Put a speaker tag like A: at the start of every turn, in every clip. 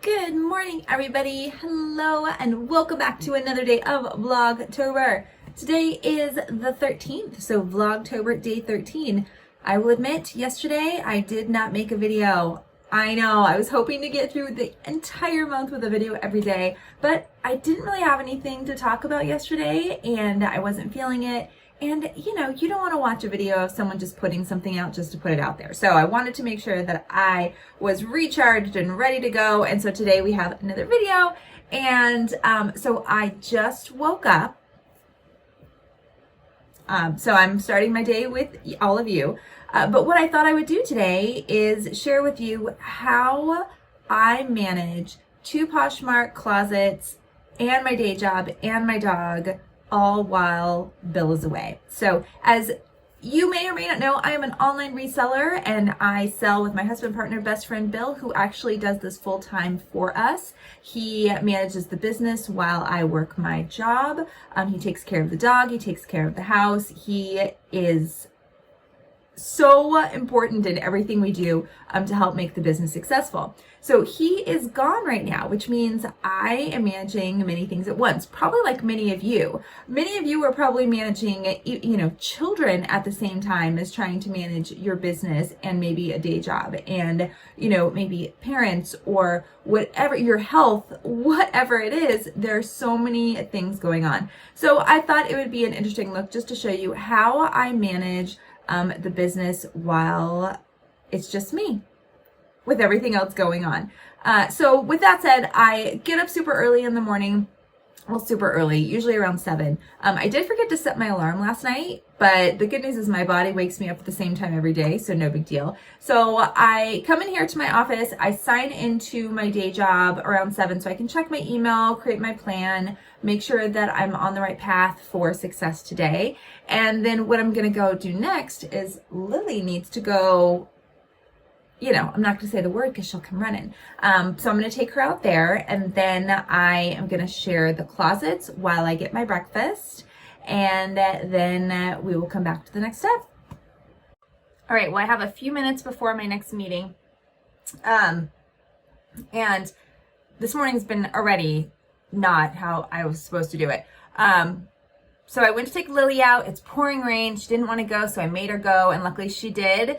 A: Good morning, everybody. Hello, and welcome back to another day of Vlogtober. Today is the 13th, so Vlogtober day 13. I will admit, yesterday I did not make a video. I know, I was hoping to get through the entire month with a video every day, but I didn't really have anything to talk about yesterday, and I wasn't feeling it. And you know, you don't want to watch a video of someone just putting something out just to put it out there. So I wanted to make sure that I was recharged and ready to go. And so today we have another video. And so I just woke up. So I'm starting my day with all of you. But what I thought I would do today is share with you how I manage 2 Poshmark closets and my day job and my dog, all while Bill is away. So as you may or may not know, I am an online reseller and I sell with my husband, partner, best friend, Bill, who actually does this full time for us. He manages the business while I work my job. He takes care of the dog. He takes care of the house. He is so important in everything we do to help make the business successful. So he is gone right now, which means I am managing many things at once, probably like many of you. Many of you are probably managing, children at the same time as trying to manage your business and maybe a day job and, maybe parents or whatever, your health, whatever it is, there's so many things going on. So I thought it would be an interesting look just to show you how I manage the business while it's just me with everything else going on. So with that said, I get up super early in the morning. Well, super early, usually around 7. I did forget to set my alarm last night, but the good news is my body wakes me up at the same time every day, so no big deal. So I come in here to my office, I sign into my day job around 7 so I can check my email, create my plan, make sure that I'm on the right path for success today. And then what I'm gonna go do next is Lily needs to go, I'm not going to say the word because she'll come running. So I'm going to take her out there and then I am going to share the closets while I get my breakfast. And then we will come back to the next step. All right, well, I have a few minutes before my next meeting. And this morning's been already not how I was supposed to do it. So I went to take Lily out. It's pouring rain. She didn't want to go, so I made her go, and luckily she did.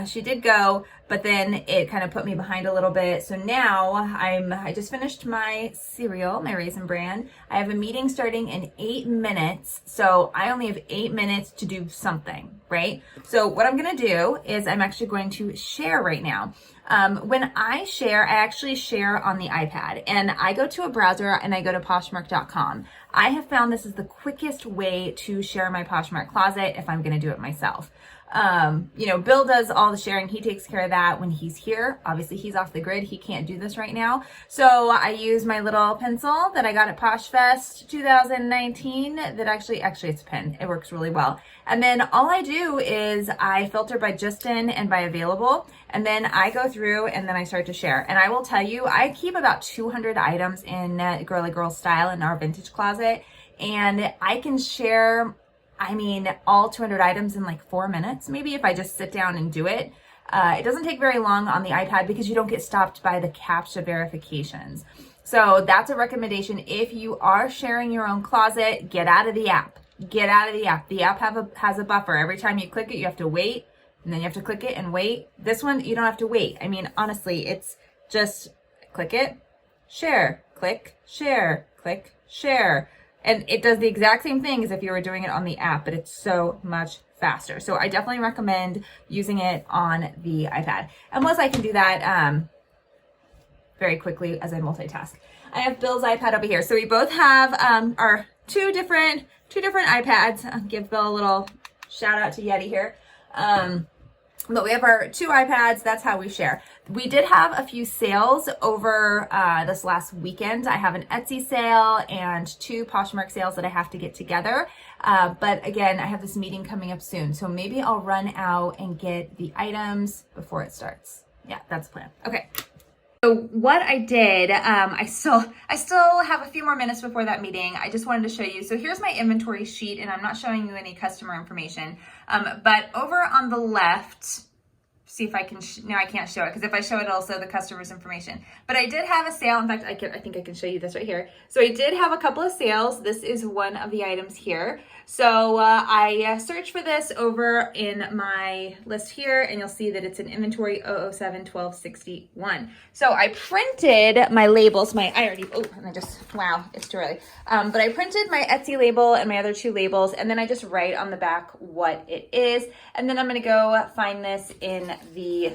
A: She did go, but then it kind of put me behind a little bit. So now I just finished my cereal, my Raisin Bran. I have a meeting starting in 8 minutes, so I only have 8 minutes to do something, right? So what I'm going to do is I'm actually going to share right now. When I share, I actually share on the iPad, and I go to a browser and I go to Poshmark.com. I have found this is the quickest way to share my Poshmark closet if I'm going to do it myself. Bill does all the sharing. He takes care of that when he's here. Obviously, he's off the grid. He can't do this right now. So I use my little pencil that I got at PoshFest 2019 that actually it's a pen. It works really well. And then all I do is I filter by just in and by available. And then I go through and then I start to share. And I will tell you, I keep about 200 items in Girlygrrlstyle in our vintage closet. And I can share all 200 items in like 4 minutes, maybe if I just sit down and do it. It doesn't take very long on the iPad because you don't get stopped by the CAPTCHA verifications. So that's a recommendation. If you are sharing your own closet, get out of the app. Get out of the app. The app has a buffer. Every time you click it, you have to wait, and then you have to click it and wait. This one, you don't have to wait. Honestly, it's just click it, share, click, share, click, share. And it does the exact same thing as if you were doing it on the app, but it's so much faster. So I definitely recommend using it on the iPad. And plus I can do that very quickly as I multitask. I have Bill's iPad over here. So we both have our two different iPads. I'll give Bill a little shout out to Yeti here. But we have our 2 iPads. That's how we share. We did have a few sales over this last weekend. I have an Etsy sale and 2 Poshmark sales that I have to get together. But again, I have this meeting coming up soon. So maybe I'll run out and get the items before it starts. Yeah, that's the plan. Okay. So what I did, I still have a few more minutes before that meeting. I just wanted to show you. So here's my inventory sheet, and I'm not showing you any customer information. But over on the left, see if I can, no, I can't show it because if I show it, it'll show the customer's information. But I did have a sale. In fact, I think I can show you this right here. So I did have a couple of sales. This is one of the items here. So I searched for this over in my list here, and you'll see that it's in inventory 007-1261. So I printed my labels, and I just, wow, it's too early. But I printed my Etsy label and my other two labels, and then I just write on the back what it is. And then I'm gonna go find this in the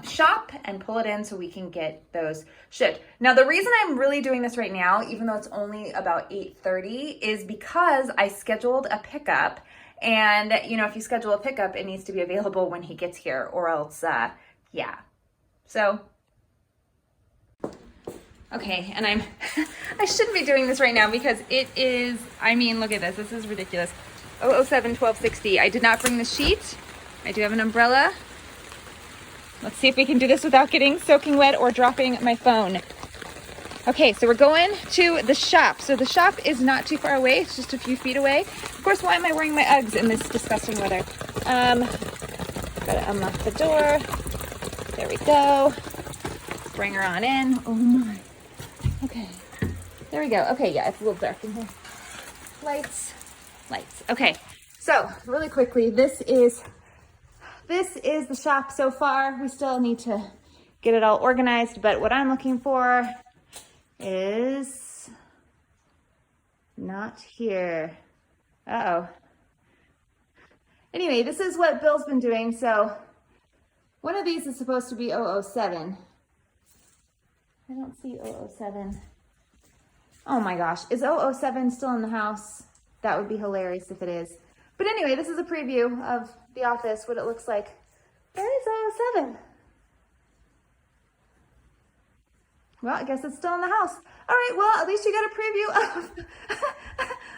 A: shop and pull it in so we can get those shipped. Now, the reason I'm really doing this right now, even though it's only about 8:30, is because I scheduled a pickup. And, you know, if you schedule a pickup, it needs to be available when he gets here, or else, yeah. So, okay, and I shouldn't be doing this right now because it is, I mean, look at this. This is ridiculous. 007-1260. I did not bring the sheet. I do have an umbrella. Let's see if we can do this without getting soaking wet or dropping my phone. Okay, so we're going to the shop. So the shop is not too far away. It's just a few feet away. Of course, why am I wearing my Uggs in this disgusting weather? Gotta unlock the door. There we go. Bring her on in. Oh my. Okay, there we go. Okay, yeah, it's a little dark in here. Lights. Okay, so really quickly, this is the shop so far. We still need to get it all organized, but what I'm looking for is not here. Uh-oh. Anyway, this is what Bill's been doing. So one of these is supposed to be 007. I don't see 007. Oh my gosh, is 007 still in the house? That would be hilarious if it is. But anyway, this is a preview of the office, what it looks like. Where is 007? Well, I guess it's still in the house. All right, well, at least you got a preview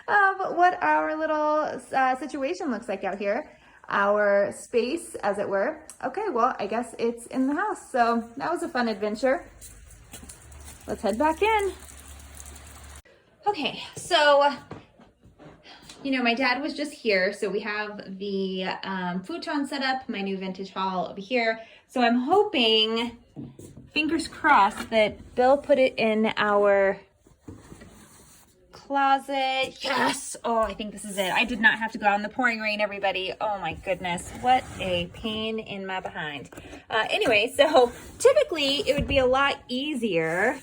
A: of what our little situation looks like out here. Our space, as it were. Okay, well, I guess it's in the house. So that was a fun adventure. Let's head back in. Okay, so, you know, my dad was just here, so we have the futon set up, my new vintage haul over here. So I'm hoping, fingers crossed, that Bill put it in our closet. Yes! Oh, I think this is it. I did not have to go out in the pouring rain, everybody. Oh my goodness, what a pain in my behind. Anyway, so typically it would be a lot easier,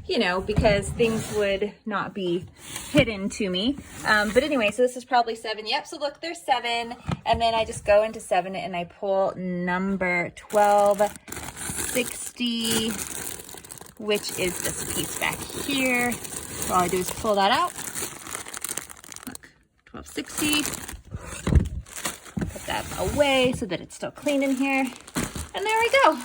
A: you know, because things would not be hidden to me. But anyway, so this is probably 7. Yep, so look, there's 7. And then I just go into 7 and I pull number 1260, which is this piece back here. So all I do is pull that out. Look, 1260. Put that away so that it's still clean in here. And there we go.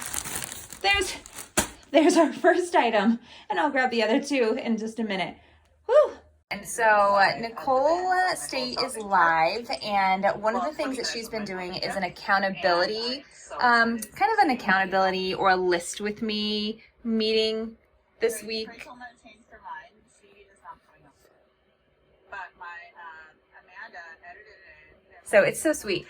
A: There's our first item, and I'll grab the other two in just a minute. Whew. And so Nicole State is live, and one of the things that she's been doing is an accountability, kind of an accountability or a list with me meeting this week. So it's so sweet.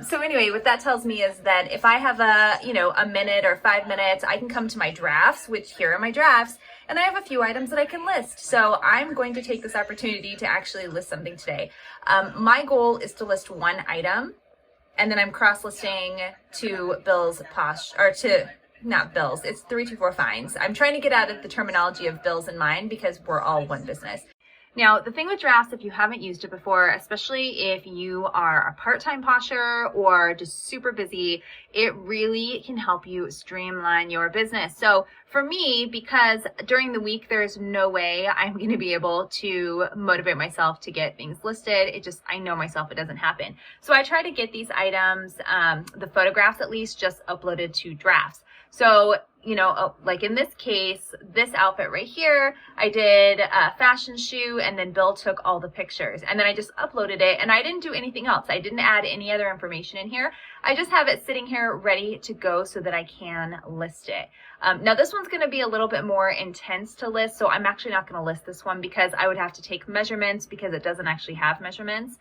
A: So anyway, what that tells me is that if I have a minute or 5 minutes, I can come to my drafts, which here are my drafts, and I have a few items that I can list. So I'm going to take this opportunity to actually list something today. My goal is to list one item, and then I'm cross-listing to Bill's not Bill's, it's 324 Finds. I'm trying to get out of the terminology of Bill's and mine because we're all one business. Now, the thing with drafts, if you haven't used it before, especially if you are a part-time posher or just super busy, it really can help you streamline your business. So for me, because during the week, there's no way I'm going to be able to motivate myself to get things listed. I know myself, it doesn't happen. So I try to get these items, the photographs at least, just uploaded to drafts. So, you know, like in this case, this outfit right here, I did a fashion shoot and then Bill took all the pictures and then I just uploaded it and I didn't do anything else. I didn't add any other information in here. I just have it sitting here ready to go so that I can list it.
B: Now this one's going to be a little bit more intense to list, so I'm actually not going to list this one because I would have to take measurements because it doesn't actually have measurements.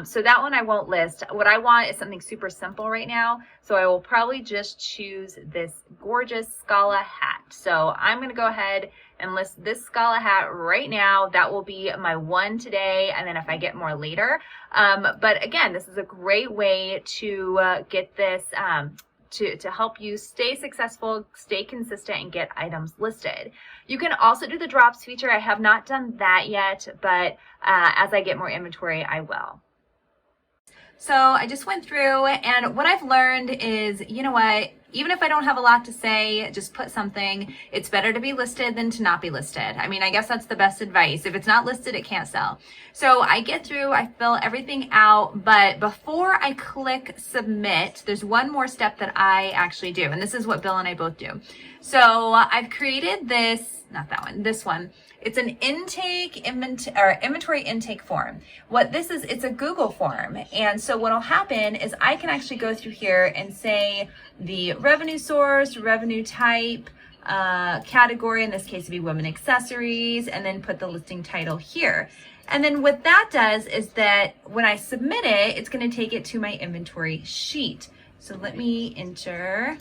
B: So that one I won't list. What I want is something super simple right now, so I will probably just choose this gorgeous Scala hat. So I'm going to go ahead and list this Scala hat right now. That will be my one today, and then if I get more later. But again, this is a great way to get this to help you stay successful, stay consistent, and get items listed. You can also do the drops feature. I have not done that yet, but as I get more inventory, I will.
A: So I just went through, and what I've learned is, you know what, even if I don't have a lot to say, just put something. It's better to be listed than to not be listed. I mean, I guess that's the best advice. If it's not listed, it can't sell. So I get through, I fill everything out, but before I click submit, there's one more step that I actually do, and this is what Bill and I both do. So I've created this, not that one, this one. It's an inventory intake form. What this is, it's a Google form. And so what'll happen is I can actually go through here and say the revenue source, revenue type, category, in this case it'd be women accessories, and then put the listing title here. And then what that does is that when I submit it, it's going to take it to my inventory sheet. So let me enter.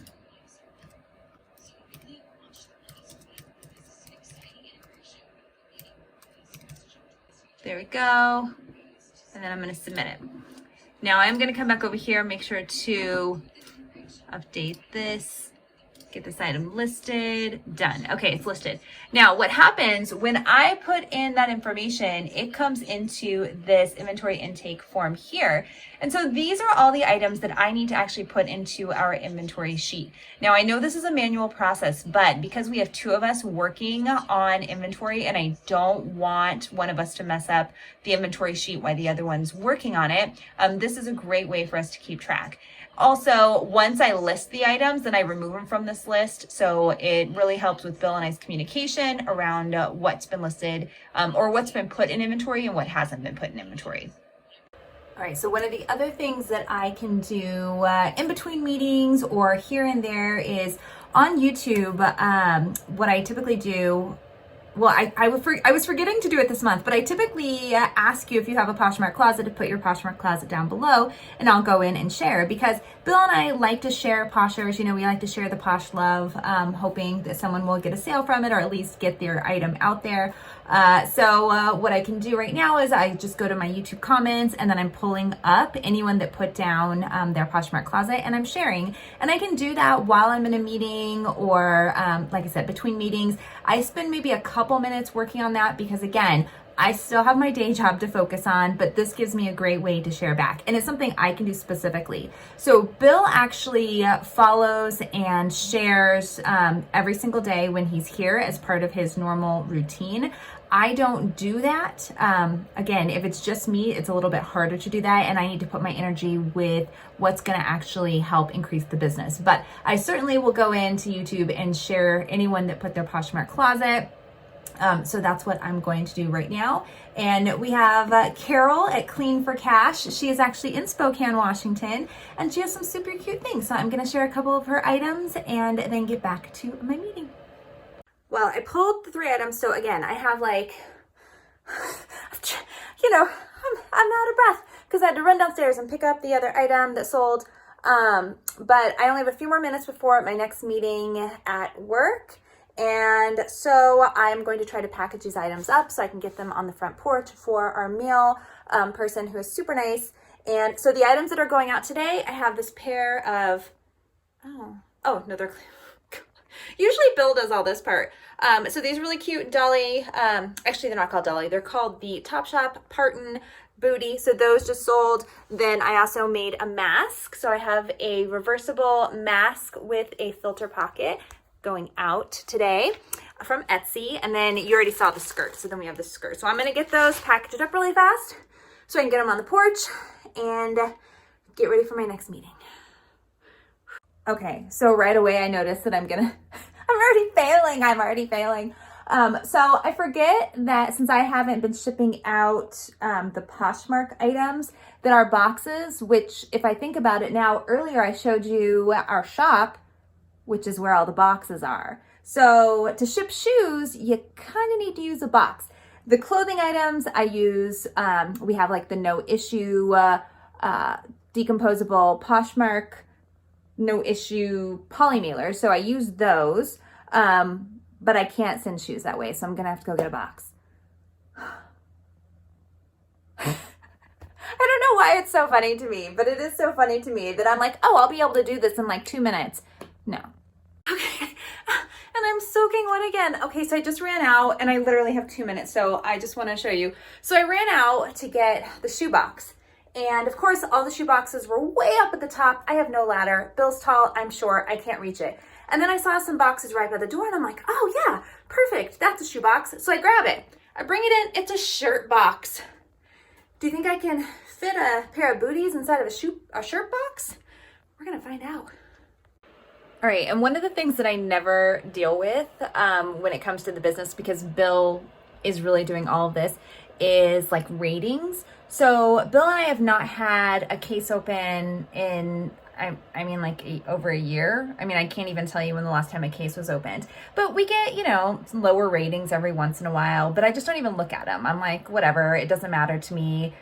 A: There we go. And then I'm going to submit it. Now I'm going to come back over here, make sure to update this, get this item listed, done. Okay, it's listed. Now what happens when I put in that information, it comes into this inventory intake form here. And so these are all the items that I need to actually put into our inventory sheet. Now I know this is a manual process, but because we have two of us working on inventory and I don't want one of us to mess up the inventory sheet while the other one's working on it, this is a great way for us to keep track. Also, once I list the items, then I remove them from this list. So it really helps with Bill and I's communication around what's been listed or what's been put in inventory and what hasn't been put in inventory. All right, so one of the other things that I can do in between meetings or here and there is on YouTube, what I typically do, well, I was forgetting to do it this month, but I typically ask you if you have a Poshmark closet to put your Poshmark closet down below, and I'll go in and share, because Bill and I like to share Poshers. You know, we like to share the Posh love, hoping that someone will get a sale from it or at least get their item out there. So what I can do right now is I just go to my YouTube comments, and then I'm pulling up anyone that put down their Poshmark closet, and I'm sharing. And I can do that while I'm in a meeting or, like I said, between meetings. I spend maybe a couple minutes working on that because, again, I still have my day job to focus on, but this gives me a great way to share back. And it's something I can do specifically. So Bill actually follows and shares every single day when he's here as part of his normal routine. I don't do that. Again, if it's just me, it's a little bit harder to do that, and I need to put my energy with what's going to actually help increase the business. But I certainly will go into YouTube and share anyone that put their Poshmark closet. So that's what I'm going to do right now. And we have Carol at Clean for Cash. She is actually in Spokane, Washington, and she has some super cute things. So I'm going to share a couple of her items and then get back to my meeting. Well, I pulled the 3 items. So again, I have like, you know, I'm out of breath because I had to run downstairs and pick up the other item that sold. But I only have a few more minutes before my next meeting at work. And so I'm going to try to package these items up so I can get them on the front porch for our meal person who is super nice. And so the items that are going out today, I have this pair of, oh no, they're, usually Bill does all this part. So these really cute Dolly, actually they're not called Dolly, they're called the Topshop Parton booty. So those just sold. Then I also made a mask. So I have a reversible mask with a filter pocket going out today from Etsy. And then you already saw the skirt. So then we have the skirt. So I'm going to get those packaged up really fast so I can get them on the porch and get ready for my next meeting. Okay. So right away I noticed that I'm already failing. So I forget that since I haven't been shipping out the Poshmark items, that our boxes, which if I think about it now, earlier I showed you our shop. which is where all the boxes are. So to ship shoes, you kind of need to use a box. The clothing items I use, we have like the no issue decomposable Poshmark no issue poly mailers. So I use those, but I can't send shoes that way. So I'm gonna have to go get a box. I don't know why it's so funny to me, but it is so funny to me that I'm like, oh, I'll be able to do this in like 2 minutes. No. Okay, and I'm soaking wet again. Okay, so I just ran out and I literally have 2 minutes, so I just want to show you. So I ran out to get the shoe box. And of course, all the shoe boxes were way up at the top. I have no ladder. Bill's tall, I'm short, I can't reach it. And then I saw some boxes right by the door and I'm like, oh yeah, perfect, that's a shoe box. So I grab it, I bring it in, it's a shirt box. Do you think I can fit a pair of booties inside of a shirt box? We're gonna find out. All right, and one of the things that I never deal with when it comes to the business, because Bill is really doing all of this, is like ratings. So Bill and I have not had a case open in, I mean like over a year. I mean, I can't even tell you when the last time a case was opened, but we get, you know, lower ratings every once in a while, but I just don't even look at them. I'm like, whatever, it doesn't matter to me.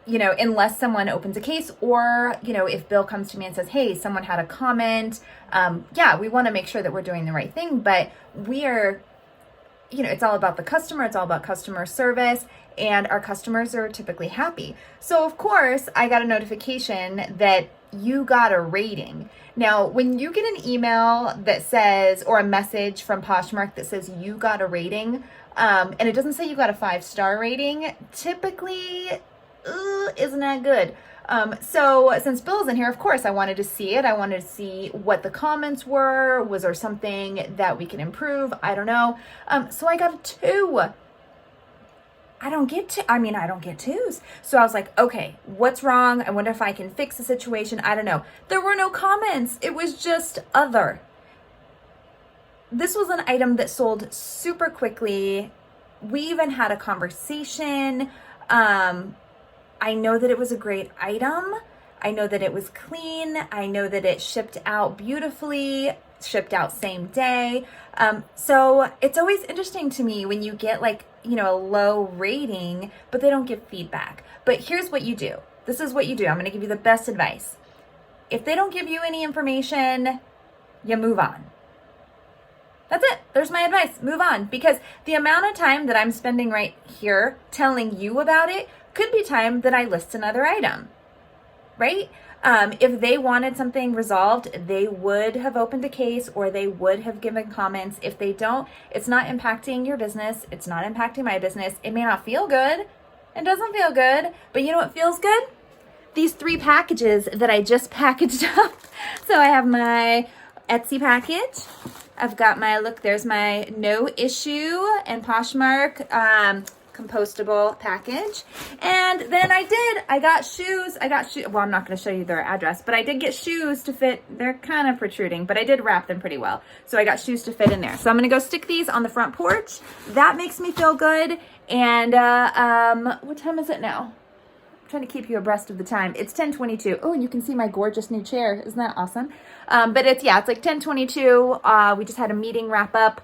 A: You know, unless someone opens a case, or, you know, if Bill comes to me and says, hey, someone had a comment, yeah, we want to make sure that we're doing the right thing, but we are, you know, it's all about the customer, it's all about customer service, and our customers are typically happy. So of course, I got a notification that you got a rating. Now, when you get an email that says, or a message from Poshmark that says you got a rating, and it doesn't say you got a 5-star rating, typically, isn't that good? So since Bill's in here, of course, I wanted to see it. I wanted to see what the comments were. Was there something that we can improve? I don't know. So I got a 2. I don't get 2s. So I was like, okay, what's wrong? I wonder if I can fix the situation. I don't know. There were no comments. It was just other. This was an item that sold super quickly. We even had a conversation. I know that it was a great item. I know that it was clean. I know that it shipped out beautifully, shipped out same day. So it's always interesting to me when you get like, you know, a low rating, but they don't give feedback. But here's what you do. This is what you do. I'm going to give you the best advice. If they don't give you any information, you move on. That's it. There's my advice. Move on. Because the amount of time that I'm spending right here telling you about it could be time that I list another item, right? If they wanted something resolved, they would have opened a case or they would have given comments. If they don't, it's not impacting your business. It's not impacting my business. It may not feel good. It doesn't feel good, but you know what feels good? These 3 packages that I just packaged up. So I have my Etsy package. I've got my, look, there's my no issue and Poshmark compostable package. And then I got shoes. Well, I'm not going to show you their address, but I did get shoes to fit. They're kind of protruding, but I did wrap them pretty well. So I got shoes to fit in there. So I'm going to go stick these on the front porch. That makes me feel good. And what time is it now? I'm trying to keep you abreast of the time. It's 10:22. Oh, and you can see my gorgeous new chair. Isn't that awesome? But it's like 10:22. We just had a meeting wrap up.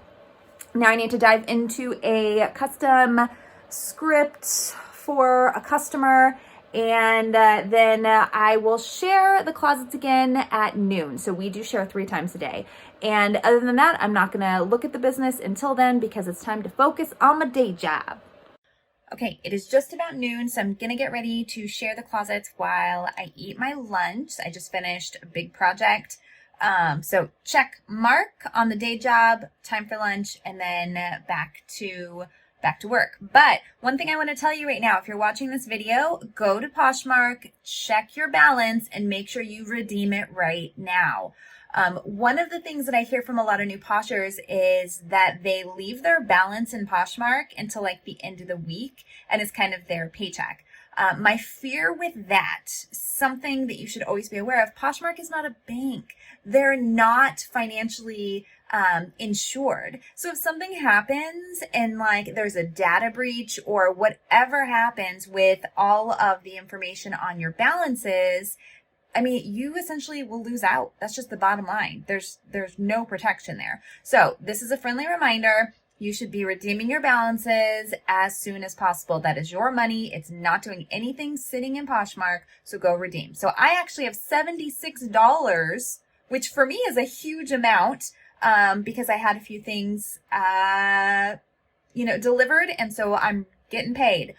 A: Now I need to dive into a custom script for a customer, and then I will share the closets again at noon. So we do share 3 times a day. And other than that, I'm not gonna look at the business until then because it's time to focus on my day job. Okay, it is just about noon, so I'm gonna get ready to share the closets while I eat my lunch. I just finished a big project. So check mark on the day job, time for lunch, and then back to work. But one thing I want to tell you right now, if you're watching this video, go to Poshmark, check your balance, and make sure you redeem it right now. One of the things that I hear from a lot of new Poshers is that they leave their balance in Poshmark until like the end of the week, and it's kind of their paycheck. My fear with that, something that you should always be aware of, Poshmark is not a bank. They're not financially insured. So if something happens and like there's a data breach or whatever happens with all of the information on your balances, I mean, you essentially will lose out. That's just the bottom line. There's no protection there. So this is a friendly reminder. You should be redeeming your balances as soon as possible. That is your money. It's not doing anything sitting in Poshmark. So go redeem. So I actually have $76, which for me is a huge amount, because I had a few things, delivered. And so I'm getting paid.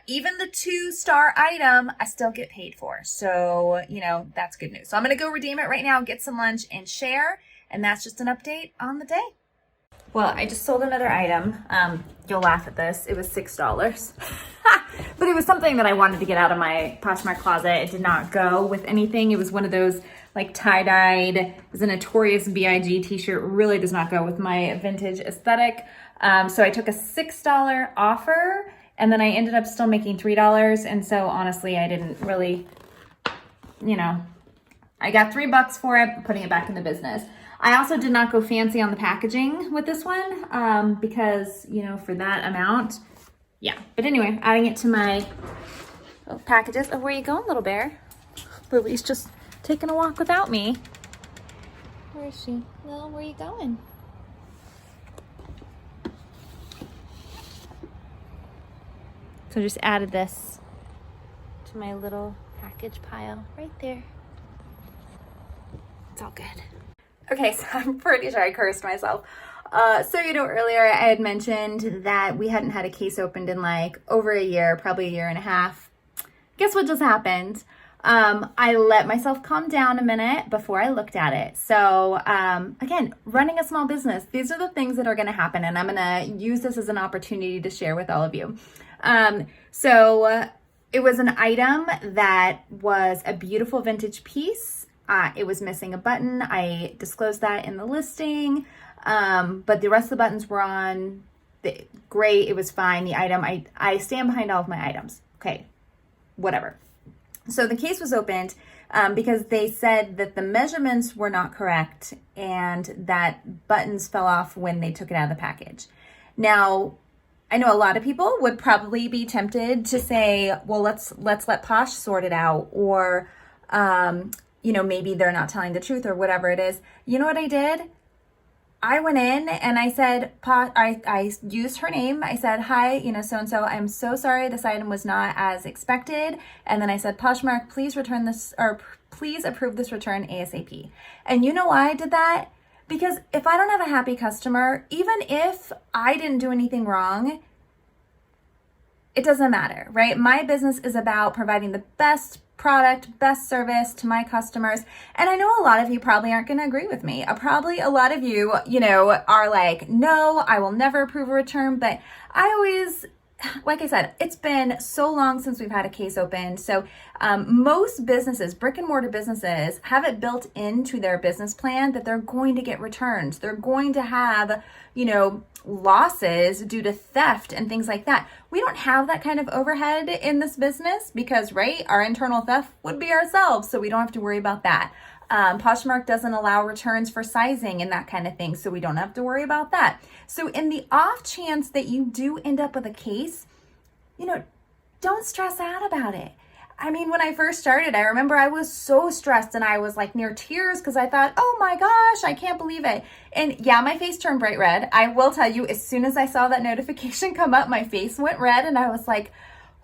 A: Even the 2-star item, I still get paid for. So, that's good news. So I'm going to go redeem it right now, get some lunch and share. And that's just an update on the day. Well, I just sold another item. You'll laugh at this. It was $6. But it was something that I wanted to get out of my Poshmark closet. It did not go with anything. It was one of those like tie-dyed, it was a Notorious B.I.G. t-shirt. Really does not go with my vintage aesthetic. So I took a $6 offer and then I ended up still making $3. And so honestly, I didn't really, I got $3 for it, putting it back in the business. I also did not go fancy on the packaging with this one, because, for that amount, yeah. But anyway, adding it to my packages. Oh, where are you going, little bear? Lily's just taking a walk without me. Where is she? Lil, where are you going? So just added this to my little package pile right there. It's all good. Okay, so I'm pretty sure I cursed myself. Earlier I had mentioned that we hadn't had a case opened in like over a year, probably a year and a half. Guess what just happened? I let myself calm down a minute before I looked at it. So again, running a small business, these are the things that are going to happen. And I'm going to use this as an opportunity to share with all of you. It was an item that was a beautiful vintage piece. It was missing a button. I disclosed that in the listing. But the rest of the buttons were on. Great. It was fine. The item, I stand behind all of my items. Okay. Whatever. So the case was opened because they said that the measurements were not correct and that buttons fell off when they took it out of the package. Now, I know a lot of people would probably be tempted to say, well, let's let Posh sort it out, or maybe they're not telling the truth or whatever it is. You know what I did? I went in and I said, I used her name. I said, hi, so-and-so, I'm so sorry. This item was not as expected. And then I said, Poshmark, please return this, or please approve this return ASAP. And you know why I did that? Because if I don't have a happy customer, even if I didn't do anything wrong, it doesn't matter, right? My business is about providing the best product, best service to my customers. And I know a lot of you probably aren't going to agree with me. Probably a lot of you, are like, no, I will never approve a return. But I always, like I said, it's been so long since we've had a case opened. So most businesses, brick and mortar businesses, have it built into their business plan that they're going to get returns. They're going to have, losses due to theft and things like that. We don't have that kind of overhead in this business because, right, our internal theft would be ourselves. So we don't have to worry about that. Poshmark doesn't allow returns for sizing and that kind of thing. So we don't have to worry about that. So in the off chance that you do end up with a case, don't stress out about it. I mean, when I first started, I remember I was so stressed and I was like near tears because I thought, oh my gosh, I can't believe it. And yeah, my face turned bright red. I will tell you, as soon as I saw that notification come up, my face went red and I was like,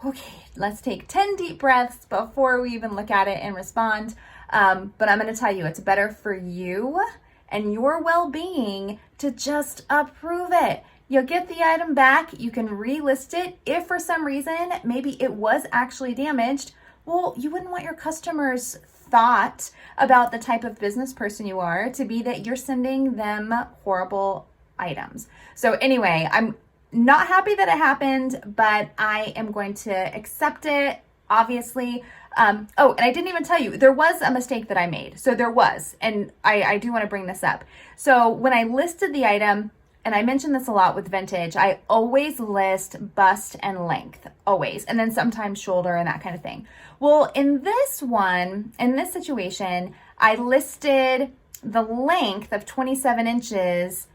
A: okay, let's take 10 deep breaths before we even look at it and respond. But I'm going to tell you, it's better for you and your well-being to just approve it. You'll get the item back. You can relist it. If for some reason, maybe it was actually damaged, well, you wouldn't want your customers' thought about the type of business person you are to be that you're sending them horrible items. So anyway, I'm not happy that it happened, but I am going to accept it, obviously. And I didn't even tell you, there was a mistake that I made. So there was, and I do want to bring this up. So when I listed the item, and I mention this a lot with vintage, I always list bust and length, always. And then sometimes shoulder and that kind of thing. Well, in this situation, I listed the length of 27 inches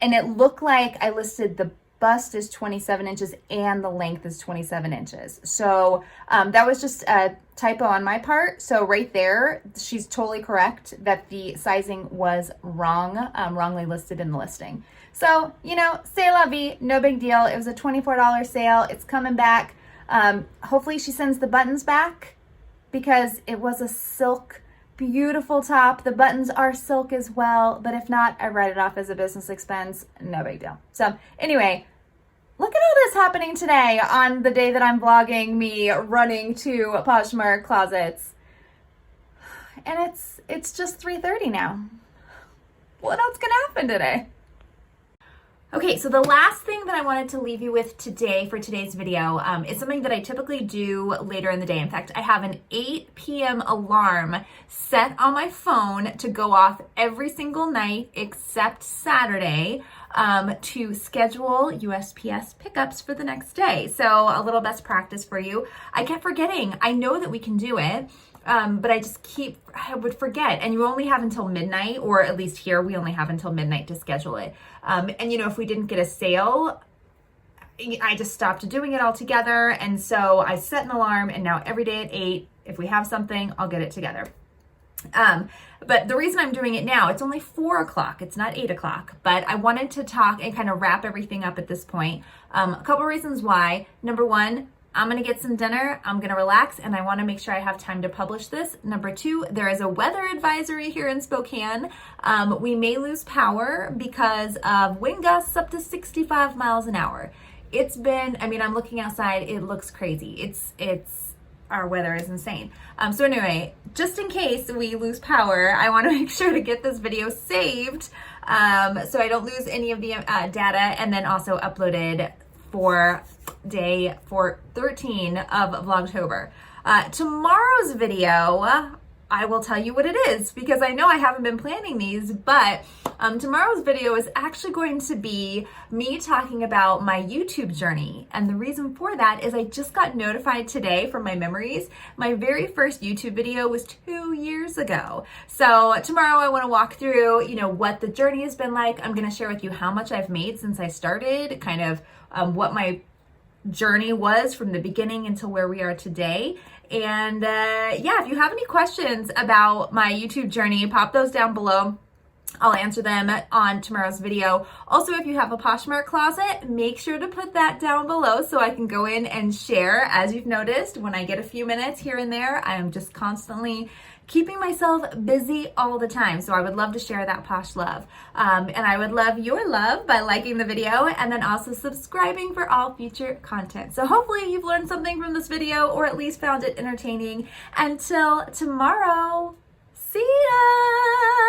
A: and it looked like I listed the bust is 27 inches and the length is 27 inches. So that was just a typo on my part. So right there, she's totally correct that the sizing was wrong, wrongly listed in the listing. So, you know, c'est la vie, no big deal. It was a $24 sale. It's coming back. Hopefully she sends the buttons back because it was a silk, beautiful top. The buttons are silk as well, but if not, I write it off as a business expense. No big deal. So anyway, look at all this happening today on the day that I'm vlogging me running to Poshmark closets. And it's just 3:30 now. What else can happen today? Okay, so the last thing that I wanted to leave you with today for today's video is something that I typically do later in the day. In fact, I have an 8 p.m. alarm set on my phone to go off every single night except Saturday to schedule USPS pickups for the next day. So a little best practice for you. I kept forgetting. I know that we can do it. But I would forget, and you only have until midnight, or at least here, we only have until midnight to schedule it. And you know, if we didn't get a sale, I just stopped doing it altogether. And so I set an alarm, and now every day at 8, if we have something, I'll get it together. But the reason I'm doing it now, it's only 4 o'clock. It's not 8 o'clock, but I wanted to talk and kind of wrap everything up at this point. A couple reasons why. Number one, I'm going to get some dinner, I'm going to relax, and I want to make sure I have time to publish this. Number two, there is a weather advisory here in Spokane. We may lose power because of wind gusts up to 65 miles an hour. It's been, I mean, I'm looking outside, it looks crazy. Our weather is insane. So anyway, just in case we lose power, I want to make sure to get this video saved so I don't lose any of the data, and then also uploaded for day 13 of Vlogtober. Tomorrow's video, I will tell you what it is because I know I haven't been planning these, but tomorrow's video is actually going to be me talking about my YouTube journey. And the reason for that is I just got notified today from my memories. My very first YouTube video was 2 years ago. So tomorrow I want to walk through, you know, what the journey has been like. I'm going to share with you how much I've made since I started, kind of what my journey was from the beginning until where we are today. And yeah, if you have any questions about my YouTube journey, pop those down below. I'll answer them on tomorrow's video. Also, if you have a Poshmark closet, make sure to put that down below so I can go in and share. As you've noticed, when I get a few minutes here and there, I am just constantly keeping myself busy all the time. So I would love to share that Posh love. And I would love your love by liking the video and then also subscribing for all future content. So hopefully you've learned something from this video or at least found it entertaining. Until tomorrow, see ya!